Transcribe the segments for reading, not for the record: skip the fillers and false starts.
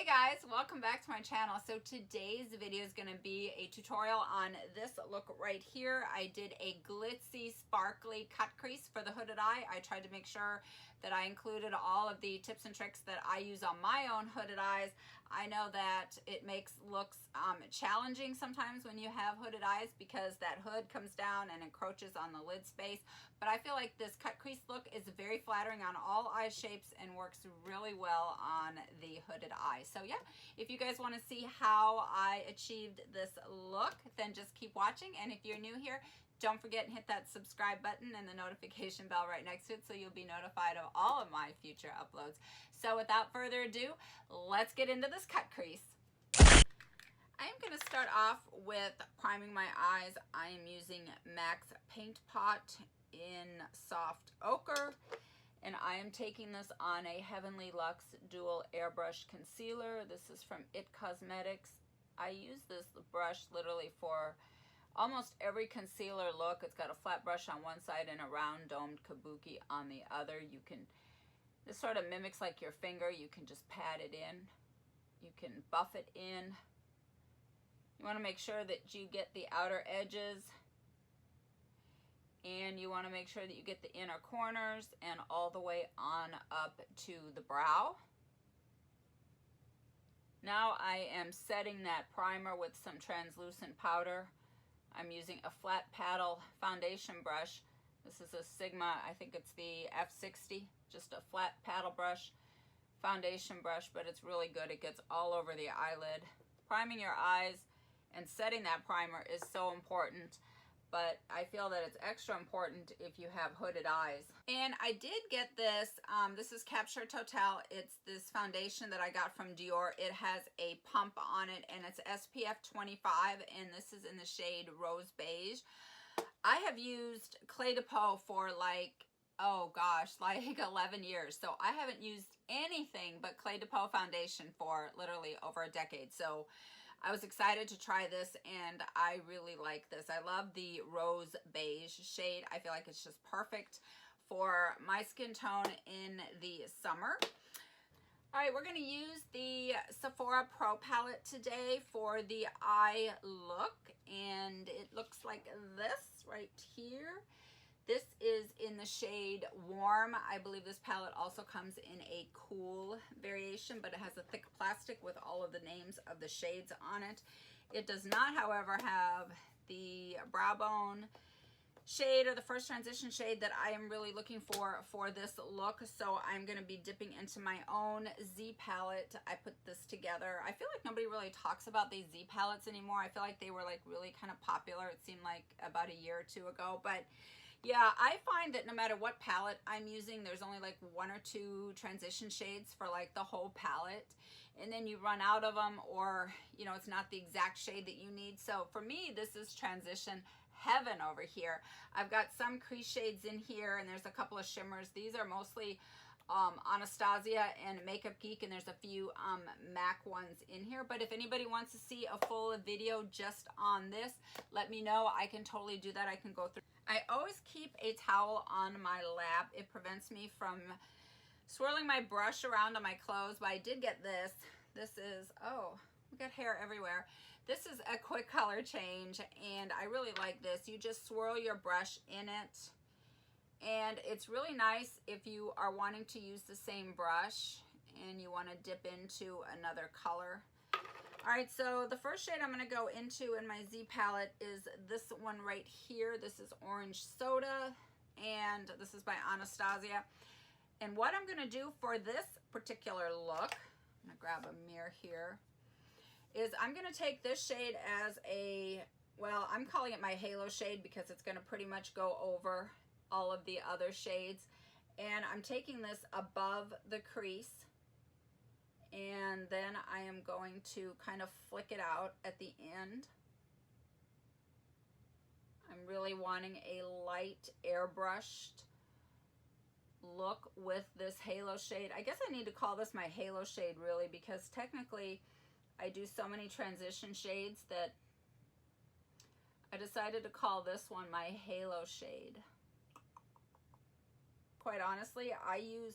Hey guys, welcome back to my channel. So today's video is going to be a tutorial on this look right here. I did a glitzy, sparkly cut crease for the hooded eye. I tried to make sure that I included all of the tips and tricks that I use on my own hooded eyes. I know that it makes looks challenging sometimes when you have hooded eyes because that hood comes down and encroaches on the lid space. But I feel like this cut crease look is very flattering on all eye shapes and works really well on the hooded eye. So yeah, if you guys want to see how I achieved this look, then just keep watching. And if you're new here, don't forget and hit that subscribe button and the notification bell right next to it so you'll be notified of all of my future uploads. So without further ado, let's get into this cut crease. I am going to start off with priming my eyes. I am using MAC's Paint Pot in Soft Ochre. And I am taking this on a Heavenly Luxe Dual Airbrush Concealer. This is from IT Cosmetics. I use this brush literally for almost every concealer look. It's got a flat brush on one side and a round domed kabuki on the other. This sort of mimics like your finger. You can just pat it in. You can buff it in. You want to make sure that you get the outer edges. And you want to make sure that you get the inner corners and all the way on up to the brow. Now I am setting that primer with some translucent powder. I'm using a flat paddle foundation brush. This is a Sigma, I think it's the F60, just a flat paddle brush, foundation brush, but it's really good. It gets all over the eyelid. Priming your eyes and setting that primer is so important. But I feel that it's extra important if you have hooded eyes. And I did get this, this is Capture Total. It's this foundation that I got from Dior. It has a pump on it and it's SPF 25 and this is in the shade Rose Beige. I have used Clé de Peau for like 11 years. So I haven't used anything but Clé de Peau foundation for literally over a decade. So I was excited to try this and I really like this. I love the Rose Beige shade. I feel like it's just perfect for my skin tone in the summer. All right, we're going to use the Sephora Pro palette today for the eye look, and it looks like this right here. This is in the shade Warm. I believe this palette also comes in a cool variation, but it has a thick plastic with all of the names of the shades on it. It does not, however, have the brow bone shade or the first transition shade that I am really looking for this look. So I'm going to be dipping into my own Z palette. I put this together. I feel like nobody really talks about these Z palettes anymore. I feel like they were like really kind of popular. It seemed like about a year or two ago, but yeah, I find that no matter what palette I'm using, there's only like one or two transition shades for like the whole palette. And then you run out of them or, you know, it's not the exact shade that you need. So for me, this is transition heaven over here. I've got some crease shades in here and there's a couple of shimmers. These are mostly Anastasia and Makeup Geek, and there's a few MAC ones in here. But if anybody wants to see a full video just on this, let me know. I can totally do that. I can go through. I always keep a towel on my lap. It prevents me from swirling my brush around on my clothes. But I did get this. This is, oh, we got hair everywhere. This is a quick color change, and I really like this. You just swirl your brush in it. And it's really nice if you are wanting to use the same brush and you want to dip into another color. All right, so the first shade I'm going to go into in my Z palette is this one right here. This is Orange Soda, and this is by Anastasia. And what I'm going to do for this particular look, I'm going to grab a mirror here, is I'm going to take this shade as a, well, I'm calling it my halo shade because it's going to pretty much go over all of the other shades. And I'm taking this above the crease, and then I am going to kind of flick it out at the end. I'm really wanting a light airbrushed look with this halo shade. I guess I need to call this my halo shade really, because technically I do so many transition shades that I decided to call this one my halo shade. Quite honestly, I use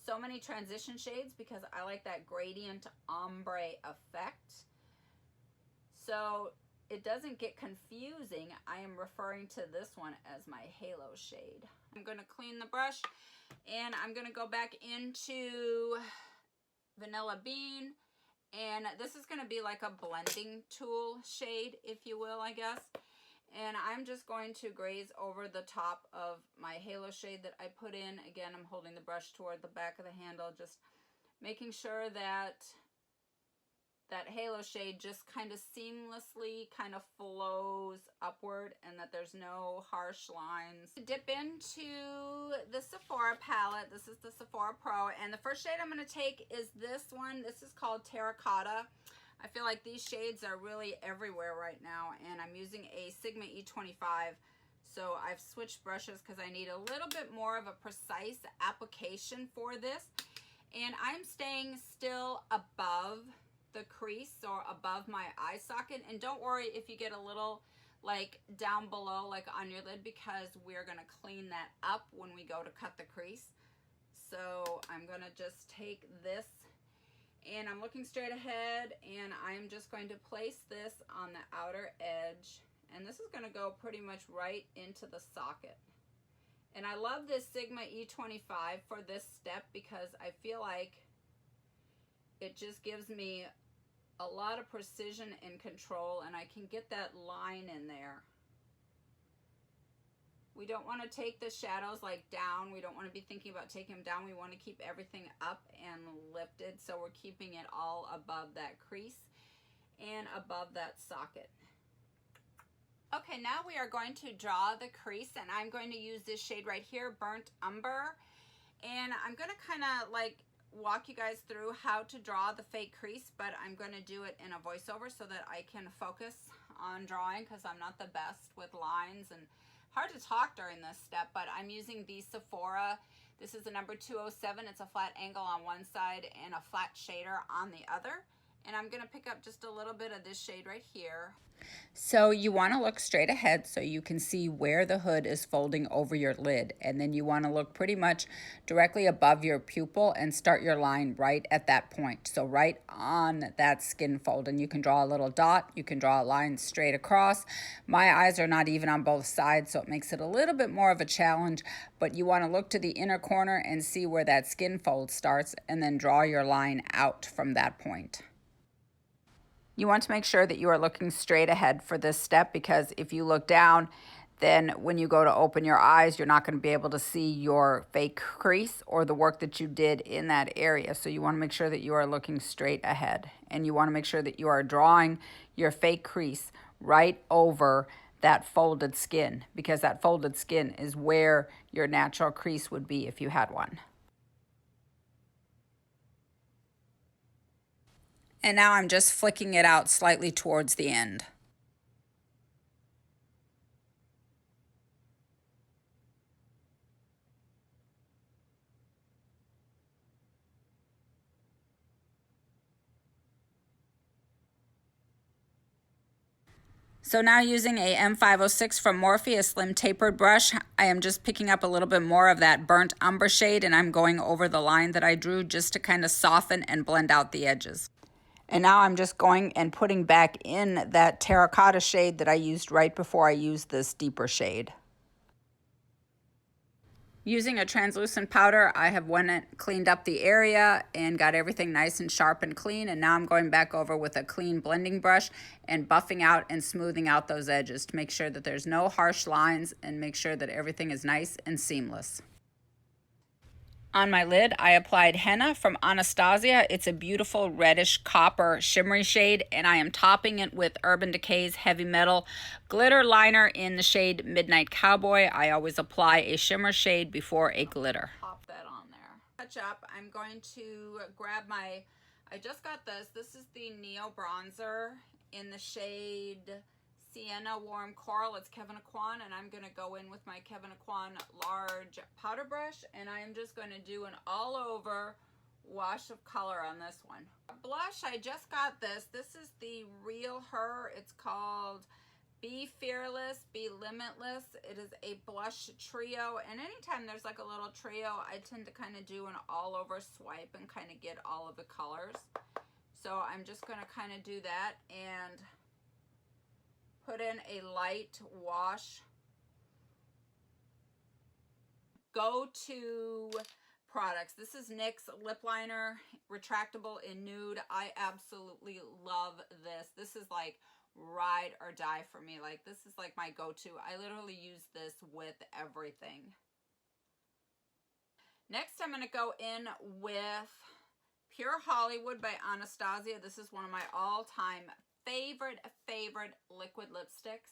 so many transition shades because I like that gradient ombre effect. So it doesn't get confusing. I am referring to this one as my halo shade. I'm going to clean the brush and I'm going to go back into Vanilla Bean, and this is going to be like a blending tool shade, if you will, I guess. And I'm just going to graze over the top of my halo shade that I put in. Again, I'm holding the brush toward the back of the handle, just making sure that that halo shade just kind of seamlessly kind of flows upward and that there's no harsh lines. Dip into the Sephora palette. This is the Sephora Pro, and the first shade I'm going to take is this one. This is called Terracotta. I feel like these shades are really everywhere right now, and I'm using a Sigma E25. So I've switched brushes because I need a little bit more of a precise application for this. And I'm staying still above the crease or above my eye socket. And don't worry if you get a little like down below, like on your lid, because we're gonna clean that up when we go to cut the crease. So I'm gonna just take this and I'm looking straight ahead, and I'm just going to place this on the outer edge, and this is going to go pretty much right into the socket. And I love this Sigma E25 for this step because I feel like it just gives me a lot of precision and control, and I can get that line in there. We don't want to take the shadows like down. We don't want to be thinking about taking them down. We want to keep everything up and lifted, so we're keeping it all above that crease and above that socket. Okay, now we are going to draw the crease, and I'm going to use this shade right here, Burnt Umber. And I'm going to kind of like walk you guys through how to draw the fake crease, but I'm going to do it in a voiceover so that I can focus on drawing, because I'm not the best with lines and hard to talk during this step. But I'm using the Sephora. This is the number 207. It's a flat angle on one side and a flat shader on the other. And I'm going to pick up just a little bit of this shade right here. So you want to look straight ahead so you can see where the hood is folding over your lid. And then you want to look pretty much directly above your pupil and start your line right at that point. So right on that skin fold. And you can draw a little dot. You can draw a line straight across. My eyes are not even on both sides, so it makes it a little bit more of a challenge. But you want to look to the inner corner and see where that skin fold starts, and then draw your line out from that point. You want to make sure that you are looking straight ahead for this step, because if you look down, then when you go to open your eyes, you're not going to be able to see your fake crease or the work that you did in that area. So you want to make sure that you are looking straight ahead, and you want to make sure that you are drawing your fake crease right over that folded skin, because that folded skin is where your natural crease would be if you had one. And now I'm just flicking it out slightly towards the end. So now, using a M506 from Morphe, a slim tapered brush, I am just picking up a little bit more of that burnt umber shade, and I'm going over the line that I drew just to kind of soften and blend out the edges. And now I'm just going and putting back in that terracotta shade that I used right before I used this deeper shade. Using a translucent powder, I have went and cleaned up the area and got everything nice and sharp and clean. And now I'm going back over with a clean blending brush and buffing out and smoothing out those edges to make sure that there's no harsh lines and make sure that everything is nice and seamless. On my lid, I applied henna from Anastasia. It's a beautiful reddish copper shimmery shade, and I am topping it with Urban Decay's Heavy Metal glitter liner in the shade Midnight Cowboy. I always apply a shimmer shade before a glitter. Pop that on there. Touch up, I'm going to grab my, I just got this. This is the Neo Bronzer in the shade Sienna Warm Coral. It's Kevin Aquan, and I'm going to go in with my Kevin Aquan large powder brush, and I am just going to do an all over wash of color on this one. Blush, I just got this. This is the Real Her. It's called Be fearless, be limitless. It is a blush trio, and anytime there's like a little trio, I tend to kind of do an all over swipe and kind of get all of the colors. So I'm just going to kind of do that and put in a light wash. Go-to products. This is NYX lip liner, retractable in nude. I absolutely love this. This is like ride or die for me. Like, this is like my go-to. I literally use this with everything. Next, I'm going to go in with Pure Hollywood by Anastasia. This is one of my all-time favorite liquid lipsticks.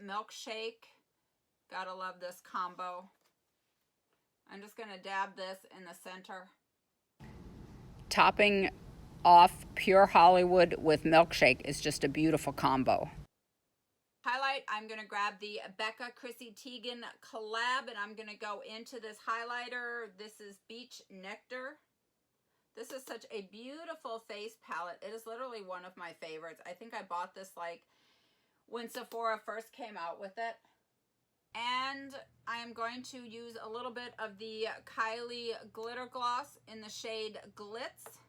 Milkshake. Gotta love this combo. I'm just going to dab this in the center. Topping off Pure Hollywood with Milkshake is just a beautiful combo. Highlight, I'm going to grab the Becca Chrissy Teigen collab, and I'm going to go into this highlighter. This is Beach Nectar. This is such a beautiful face palette. It is literally one of my favorites. I think I bought this like when Sephora first came out with it. And I am going to use a little bit of the Kylie Glitter Gloss in the shade Glitz.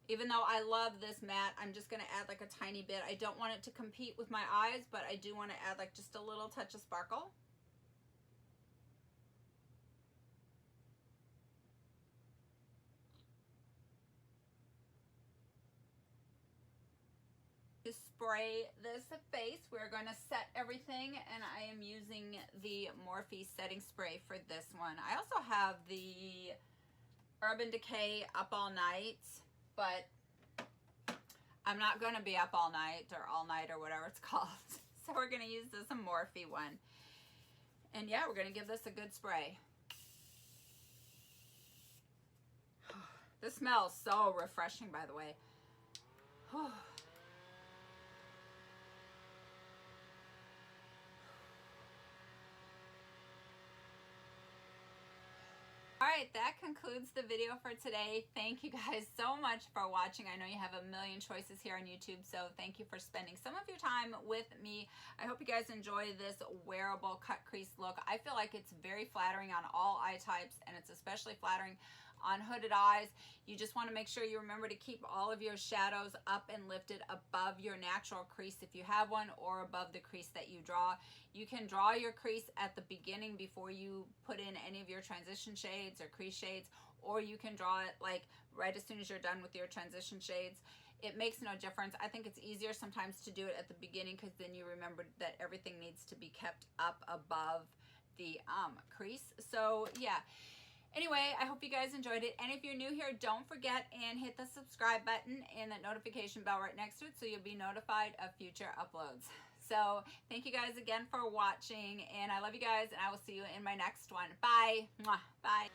Even though I love this matte, I'm just going to add like a tiny bit. I don't want it to compete with my eyes, but I do want to add like just a little touch of sparkle. To spray this face, we're going to set everything, and I am using the Morphe setting spray for this one. I also have the Urban Decay Up All Night, but I'm not going to be up all night or all night or whatever it's called. So we're going to use this Morphe one. And yeah, we're going to give this a good spray. This smells so refreshing, by the way. Alright, that concludes the video for today. Thank you guys so much for watching. I know you have a million choices here on YouTube, so thank you for spending some of your time with me. I hope you guys enjoy this wearable cut crease look. I feel like it's very flattering on all eye types, and it's especially flattering on hooded eyes. You just want to make sure you remember to keep all of your shadows up and lifted above your natural crease if you have one, or above the crease that you draw. You can draw your crease at the beginning before you put in any of your transition shades or crease shades, or you can draw it like right as soon as you're done with your transition shades. It makes no difference. I think it's easier sometimes to do it at the beginning, because then you remember that everything needs to be kept up above the crease. So yeah. Anyway, I hope you guys enjoyed it. And if you're new here, don't forget and hit the subscribe button and that notification bell right next to it so you'll be notified of future uploads. So thank you guys again for watching, and I love you guys, and I will see you in my next one. Bye. Mwah. Bye.